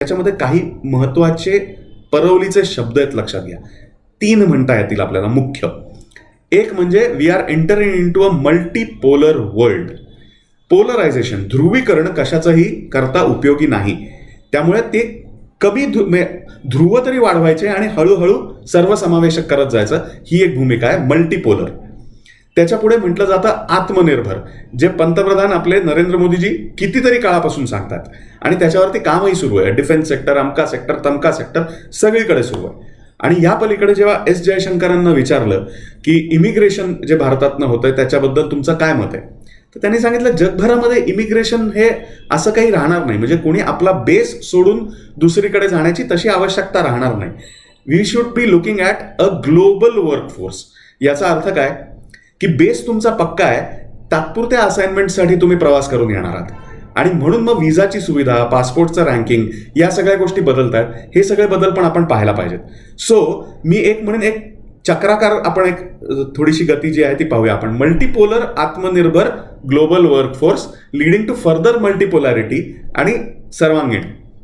त्याच्यामध्ये काही महत्वाचे परवलीचे शब्द आहेत, लक्षात घ्या. 3 म्हणता येतील आपल्याला मुख्य. एक म्हणजे we are entering into a multipolar world. Polarisation, ध्रुवीकरण कशाचंही करता उपयोगी नाही. त्यामुळे ते कमी ध्रुव तरी वाढवायचे आणि हळूहळू सर्वसमावेशक करत जायचं, ही एक भूमिका आहे मल्टीपोलर. त्याच्या पुढे म्हटलं जातं आत्मनिर्भर, जे पंतप्रधान आपले नरेंद्र मोदीजी कितीतरी काळापासून सांगतात आणि त्याच्यावरती कामही सुरू आहे. डिफेन्स सेक्टर, अमका सेक्टर, तमका सेक्टर सगळीकडे सुरू आहे. आणि या पलीकडे जेव्हा एस जयशंकरांना विचारलं की इमिग्रेशन जे भारतातनं होतंय त्याच्याबद्दल तुमचं काय मत आहे, तर त्यांनी सांगितलं जगभरामध्ये इमिग्रेशन हे असं काही राहणार नाही. म्हणजे कोणी आपला बेस सोडून दुसरीकडे जाण्याची तशी आवश्यकता राहणार नाही. We should be looking at a global workforce. याचा अर्थ काय की बेस तुमचा पक्का आहे, तात्पुरत्या असाइनमेंटसाठी तुम्ही प्रवास करून येणार आहात. आणि म्हणून मग विजाची सुविधा, पासपोर्टचं रँकिंग, या सगळ्या गोष्टी बदलत आहेत. हे सगळे बदल पण आपण पाहायला पाहिजेत. सो मी एक म्हणून एक चक्राकार आपण एक थोडीशी गती जी आहे ती पाहूया आपण. मल्टीपोलर, आत्मनिर्भर, global workforce leading to further multipolarity आणि सर्वांगीण.